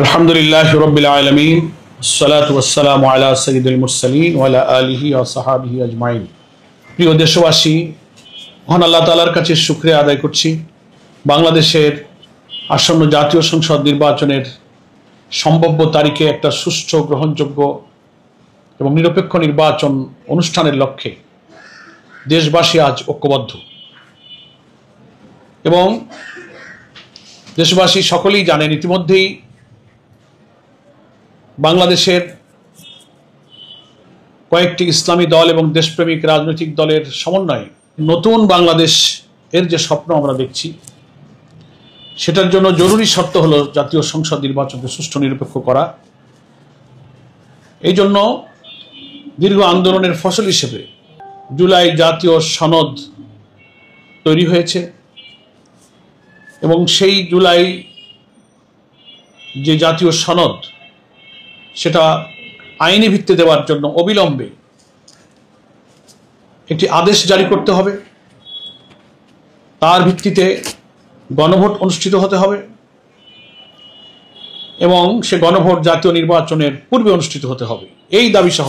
আলহামদুলিল্লাহি রাব্বিল আলামিন আসসালাতু ওয়াসসালামু আলা সাইয়্যিদিল মুরসালিন ওয়া আলা আলিহি ওয়া সাহবিহি আজমাইন। প্রিয় দেশবাসী, মহান আল্লাহ তাআলার কাছে শুকরিয়া আদায় করছি বাংলাদেশের আসন্ন জাতীয় সংসদ নির্বাচনের সম্ভাব্য তারিখে একটা সুষ্ঠু, গ্রহণযোগ্য এবং নিরপেক্ষ নির্বাচন অনুষ্ঠানের লক্ষ্যে দেশবাসী আজ ঐক্যবদ্ধ এবং দেশবাসী সকলেই জানেন ইতিমধ্যেই বাংলাদেশের কয়েকটি ইসলামী দল এবং দেশপ্রেমিক রাজনৈতিক দলের সমন্বয়ে নতুন বাংলাদেশ এর যে স্বপ্ন আমরা দেখছি, সেটার জন্য জরুরি শর্ত হলো জাতীয় সংসদ নির্বাচনকে সুষ্ঠু নিরপেক্ষ করা। এই জন্য দীর্ঘ আন্দোলনের ফসল হিসেবে জুলাই জাতীয় সনদ তৈরি হয়েছে এবং সেই জুলাই যে জাতীয় সনদ, সেটা আইনি ভিত্তি দেওয়ার জন্য অবিলম্বে একটি আদেশ জারি করতে হবে। তার ভিত্তিতে গণভোট অনুষ্ঠিত হতে হবে এবং সে গণভোট জাতীয় নির্বাচনের পূর্বে অনুষ্ঠিত হতে হবে। এই দাবি সহ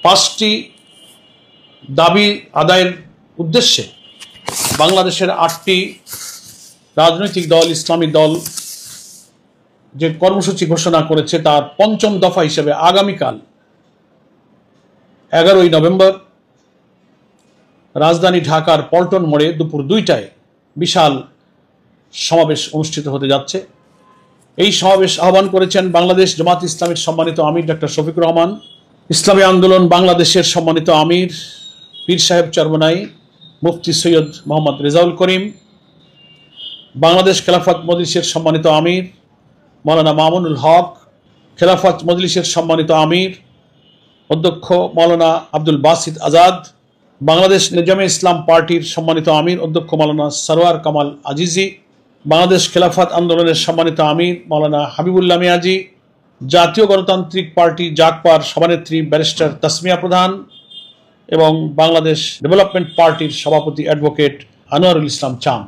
5টি দাবি আদায়ের উদ্দেশ্যে বাংলাদেশের 8টি রাজনৈতিক দল, ইসলামী দল যে কর্মসূচি ঘোষণা করেছে, তার 5ম দফা হিসেবে আগামীকাল 11ই নভেম্বর রাজধানী ঢাকার পল্টন মোড়ে দুপুর 2টায় বিশাল সমাবেশ অনুষ্ঠিত হতে যাচ্ছে। এই সমাবেশ আহ্বান করেছেন বাংলাদেশ জামাত ইসলামীর সম্মানিত আমির ডক্টর শফিকুর রহমান, ইসলামী আন্দোলন বাংলাদেশের সম্মানিত আমির পীর সাহেব চরমনাই, মুফতি সৈয়দ মোহাম্মদ রেজাউল করিম, বাংলাদেশ খেলাফত মজলিসের সম্মানিত আমির মৌলানা মামুনুল হক, খেলাফত মজলিসের সম্মানিত আমির অধ্যক্ষ মৌলানা আব্দুল বাসিত আজাদ, বাংলাদেশ নিজামে ইসলাম পার্টির সম্মানিত আমির অধ্যক্ষ মৌলানা সরওয়ার কামাল আজিজি, বাংলাদেশ খেলাফত আন্দোলনের সম্মানিত আমির মৌলানা হাবিবুল্লাহ মিয়াজি, জাতীয় গণতান্ত্রিক পার্টি জাগপার সভানেত্রী ব্যারিস্টার তাসমিয়া প্রধান এবং বাংলাদেশ ডেভেলপমেন্ট পার্টির সভাপতি অ্যাডভোকেট আনোয়ারুল ইসলাম চান।